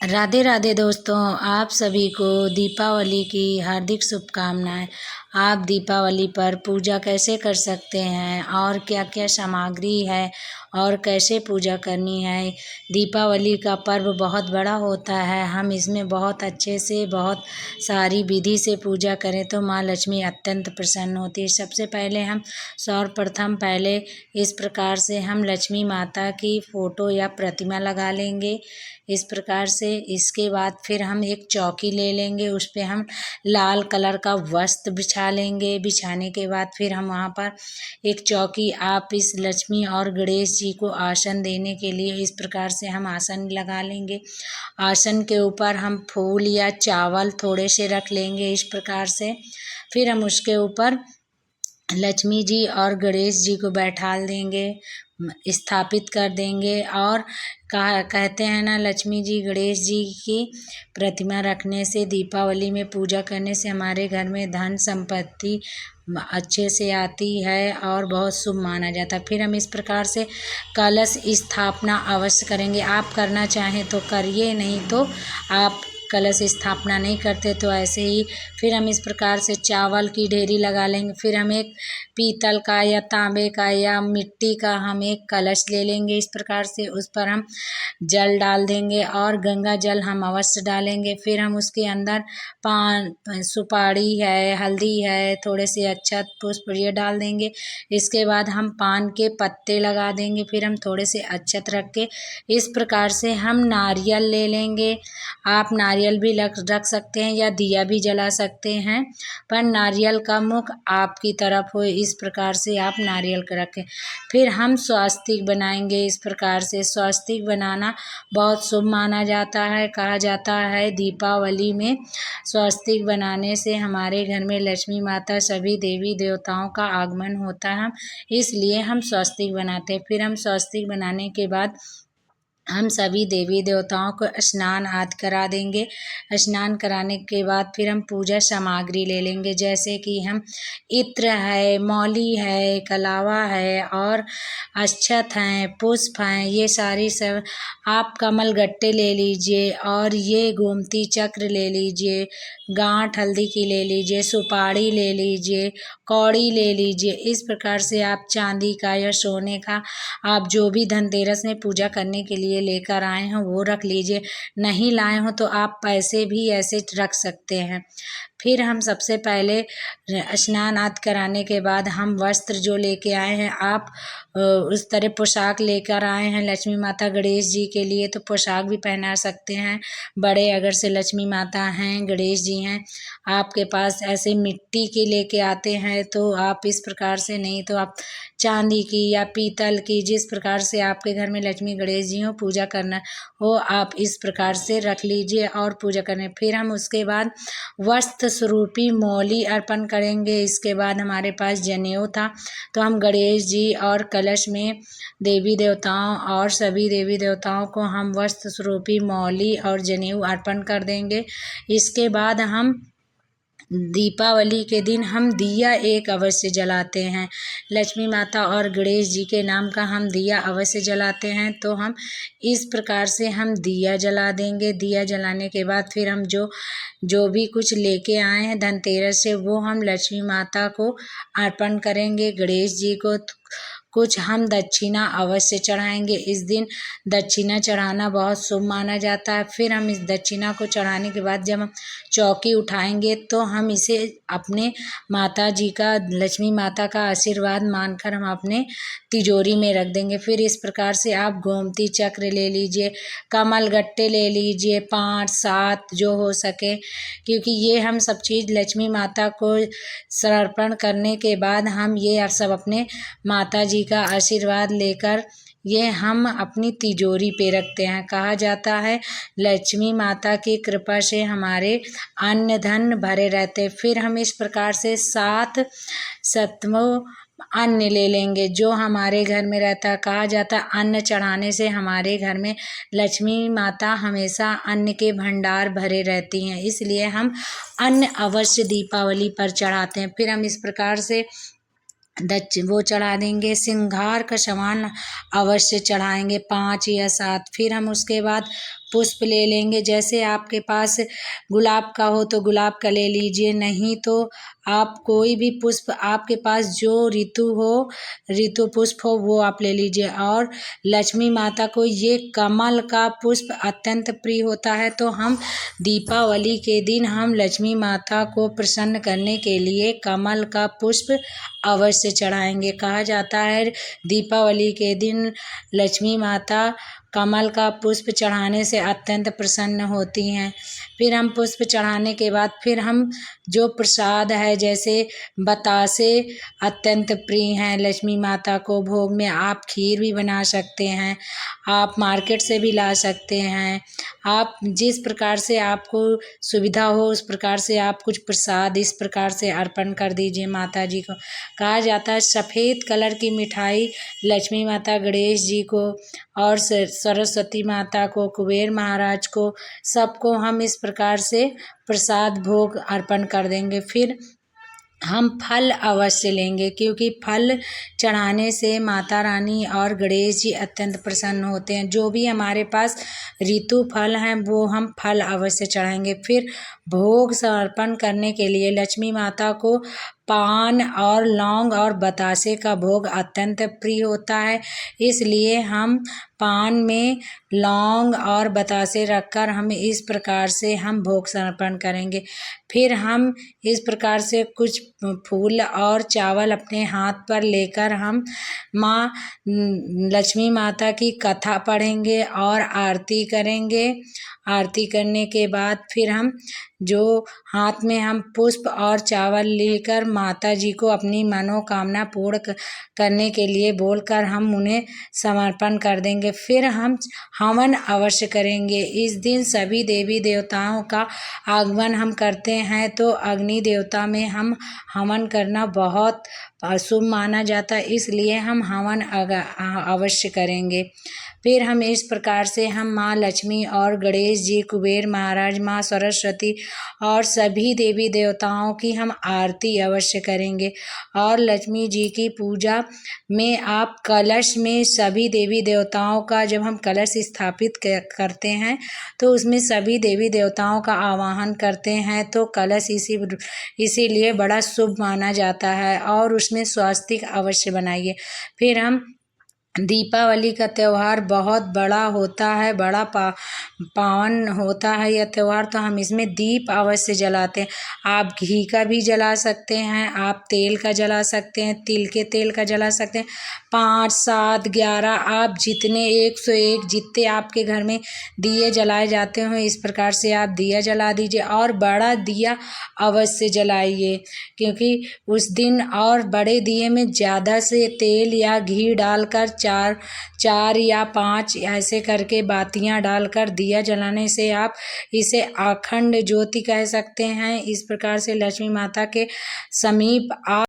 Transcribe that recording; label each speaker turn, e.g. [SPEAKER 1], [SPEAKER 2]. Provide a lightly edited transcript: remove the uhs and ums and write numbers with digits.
[SPEAKER 1] राधे राधे दोस्तों, आप सभी को दीपावली की हार्दिक शुभकामनाएं। आप दीपावली पर पूजा कैसे कर सकते हैं और क्या क्या सामग्री है और कैसे पूजा करनी है। दीपावली का पर्व बहुत बड़ा होता है। हम इसमें बहुत अच्छे से बहुत सारी विधि से पूजा करें तो माँ लक्ष्मी अत्यंत प्रसन्न होती है। सबसे पहले हम सर्वप्रथम पहले इस प्रकार से हम लक्ष्मी माता की फ़ोटो या प्रतिमा लगा लेंगे इस प्रकार से। इसके बाद फिर हम एक चौकी ले लेंगे, उस पे हम लाल कलर का वस्त्र बिछा लेंगे। बिछाने के बाद फिर हम वहाँ पर एक चौकी, आप इस लक्ष्मी और गणेश जी को आसन देने के लिए इस प्रकार से हम आसन लगा लेंगे। आसन के ऊपर हम फूल या चावल थोड़े से रख लेंगे इस प्रकार से। फिर हम उसके ऊपर लक्ष्मी जी और गणेश जी को बैठाल देंगे, स्थापित कर देंगे। और कहते हैं ना, लक्ष्मी जी गणेश जी की प्रतिमा रखने से, दीपावली में पूजा करने से हमारे घर में धन संपत्ति अच्छे से आती है और बहुत शुभ माना जाता है। फिर हम इस प्रकार से कलश स्थापना अवश्य करेंगे। आप करना चाहें तो करिए, नहीं तो आप कलश स्थापना नहीं करते तो ऐसे ही। फिर हम इस प्रकार से चावल की ढेरी लगा लेंगे। फिर हम एक पीतल का या तांबे का या मिट्टी का हम एक कलश ले लेंगे इस प्रकार से। उस पर हम जल डाल देंगे और गंगा जल हम अवश्य डालेंगे। फिर हम उसके अंदर पान, सुपारी है, हल्दी है, थोड़े से अक्षत पुष्प ये डाल देंगे। इसके बाद हम पान के पत्ते लगा देंगे। फिर हम थोड़े से अक्षत रख के इस प्रकार से हम नारियल ले लेंगे। आप नारियल भी रख सकते हैं या दिया भी जला सकते हैं, पर नारियल का मुख आपकी तरफ हो इस प्रकार से आप नारियल का रखें। फिर हम स्वास्तिक बनाएंगे इस प्रकार से। स्वास्तिक बनाना बहुत शुभ माना जाता है। कहा जाता है दीपावली में स्वास्तिक बनाने से हमारे घर में लक्ष्मी माता सभी देवी देवताओं का आगमन होता है, इसलिए हम स्वास्तिक बनाते हैं। फिर हम स्वास्तिक बनाने के बाद हम सभी देवी देवताओं को स्नान आदि करा देंगे। स्नान कराने के बाद फिर हम पूजा सामग्री ले लेंगे, जैसे कि हम इत्र है, मौली है, कलावा है और अक्षत हैं, पुष्प हैं, ये सारी सब। आप कमल गट्टे ले लीजिए और ये गोमती चक्र ले लीजिए, गांठ हल्दी की ले लीजिए, सुपारी ले लीजिए, कौड़ी ले लीजिए। इस प्रकार से आप चांदी का या सोने का, आप जो भी धनतेरस में पूजा करने के लिए लेकर आए हैं वो रख लीजिए। नहीं लाए हो तो आप पैसे भी ऐसे रख सकते हैं। फिर हम सबसे पहले स्नान आदि कराने के बाद हम वस्त्र जो लेके आए हैं, आप उस तरह पोशाक लेकर आए हैं लक्ष्मी माता गणेश जी के लिए तो पोशाक भी पहना सकते हैं। बड़े अगर से लक्ष्मी माता हैं, गणेश जी हैं, आपके पास ऐसे मिट्टी के लेके आते हैं तो आप इस प्रकार से, नहीं तो आप चांदी की या पीतल की, जिस प्रकार से आपके घर में लक्ष्मी गणेश जी हो, पूजा करना हो, आप इस प्रकार से रख लीजिए और पूजा करने। फिर हम उसके बाद वस्त्र स्वरूपी मौली अर्पण करेंगे। इसके बाद हमारे पास जनेऊ था तो हम गणेश जी और कलश में देवी देवताओं और सभी देवी देवताओं को हम वस्त्र स्वरूपी मौली और जनेऊ अर्पण कर देंगे। इसके बाद हम दीपावली के दिन हम दिया एक अवश्य जलाते हैं। लक्ष्मी माता और गणेश जी के नाम का हम दिया अवश्य जलाते हैं। तो हम इस प्रकार से हम दिया जला देंगे। दिया जलाने के बाद फिर हम जो जो भी कुछ लेके आए हैं धनतेरस से वो हम लक्ष्मी माता को अर्पण करेंगे। गणेश जी को कुछ हम दक्षिणा अवश्य चढ़ाएंगे। इस दिन दक्षिणा चढ़ाना बहुत शुभ माना जाता है। फिर हम इस दक्षिणा को चढ़ाने के बाद जब हम चौकी उठाएंगे तो हम इसे अपने माता जी का, लक्ष्मी माता का आशीर्वाद मानकर हम अपने तिजोरी में रख देंगे। फिर इस प्रकार से आप गोमती चक्र ले लीजिए, कमल गट्टे ले लीजिए, 5 7 जो हो सके, क्योंकि ये हम सब चीज़ लक्ष्मी माता को समर्पण करने के बाद हम ये सब अपने माता जी का आशीर्वाद लेकर ये हम अपनी तिजोरी पे रखते हैं। कहा जाता है लक्ष्मी माता की कृपा से हमारे अन्न धन भरे रहते। फिर हम इस प्रकार से 7 सतमों अन्न ले लेंगे जो हमारे घर में रहता है। कहा जाता है अन्न चढ़ाने से हमारे घर में लक्ष्मी माता हमेशा अन्न के भंडार भरे रहती हैं, इसलिए हम अन्न अवश्य दीपावली पर चढ़ाते हैं। फिर हम इस प्रकार से वो चढ़ा देंगे। श्रृंगार का सामान अवश्य चढ़ाएंगे 5 या 7। फिर हम उसके बाद पुष्प ले लेंगे। जैसे आपके पास गुलाब का हो तो गुलाब का ले लीजिए, नहीं तो आप कोई भी पुष्प आपके पास जो ऋतु पुष्प हो वो आप ले लीजिए। और लक्ष्मी माता को ये कमल का पुष्प अत्यंत प्रिय होता है, तो हम दीपावली के दिन हम लक्ष्मी माता को प्रसन्न करने के लिए कमल का पुष्प अवश्य चढ़ाएंगे। कहा जाता है दीपावली के दिन लक्ष्मी माता कमल का पुष्प चढ़ाने से अत्यंत प्रसन्न होती हैं। फिर हम पुष्प चढ़ाने के बाद फिर हम जो प्रसाद है, जैसे बतासे अत्यंत प्रिय हैं लक्ष्मी माता को, भोग में आप खीर भी बना सकते हैं, आप मार्केट से भी ला सकते हैं। आप जिस प्रकार से आपको सुविधा हो उस प्रकार से आप कुछ प्रसाद इस प्रकार से अर्पण कर दीजिए माता जी को। कहा जाता है सफ़ेद कलर की मिठाई लक्ष्मी माता, गणेश जी को और सरस्वती माता को, कुबेर महाराज को, सबको हम इस प्रकार से प्रसाद भोग अर्पण कर देंगे। फिर हम फल अवश्य लेंगे, क्योंकि फल चढ़ाने से माता रानी और गणेश जी अत्यंत प्रसन्न होते हैं। जो भी हमारे पास ऋतु फल हैं वो हम फल अवश्य चढ़ाएंगे। फिर भोग समर्पण करने के लिए लक्ष्मी माता को पान और लौंग और बतासे का भोग अत्यंत प्रिय होता है, इसलिए हम पान में लौंग और बतासे रखकर हम इस प्रकार से हम भोग समर्पण करेंगे। फिर हम इस प्रकार से कुछ फूल और चावल अपने हाथ पर लेकर हम माँ लक्ष्मी माता की कथा पढ़ेंगे और आरती करेंगे। आरती करने के बाद फिर हम जो हाथ में हम पुष्प और चावल लेकर माता जी को अपनी मनोकामना पूर्ण करने के लिए बोलकर हम उन्हें समर्पण कर देंगे। फिर हम हवन अवश्य करेंगे। इस दिन सभी देवी देवताओं का आगमन हम करते हैं, तो अग्नि देवता में हम हवन करना बहुत शुभ माना जाता है, इसलिए हम हवन अवश्य करेंगे। फिर हम इस प्रकार से हम माँ लक्ष्मी और गणेश जी, कुबेर महाराज, माँ सरस्वती और सभी देवी देवताओं की हम आरती अवश्य करेंगे। और लक्ष्मी जी की पूजा में आप कलश में सभी देवी देवताओं का जब हम कलश स्थापित करते हैं तो उसमें सभी देवी देवताओं का आवाहन करते हैं, तो कलश इसीलिए बड़ा शुभ माना जाता है। और उसमें स्वास्तिक अवश्य बनाइए। फिर हम दीपावली का त्यौहार बहुत बड़ा होता है, बड़ा पावन होता है यह त्यौहार, तो हम इसमें दीप अवश्य जलाते हैं। आप घी का भी जला सकते हैं, आप तेल का जला सकते हैं, तिल के तेल का जला सकते हैं। 5, 7, 11 आप जितने 101 जितने आपके घर में दिए जलाए जाते हो इस प्रकार से आप दिया जला दीजिए। और बड़ा दिया अवश्य जलाइए, क्योंकि उस दिन और बड़े दिए में ज़्यादा से तेल या घी डालकर 4 या 5 ऐसे करके बातियां डालकर दिया जलाने से आप इसे अखंड ज्योति कह सकते हैं। इस प्रकार से लक्ष्मी माता के समीप आप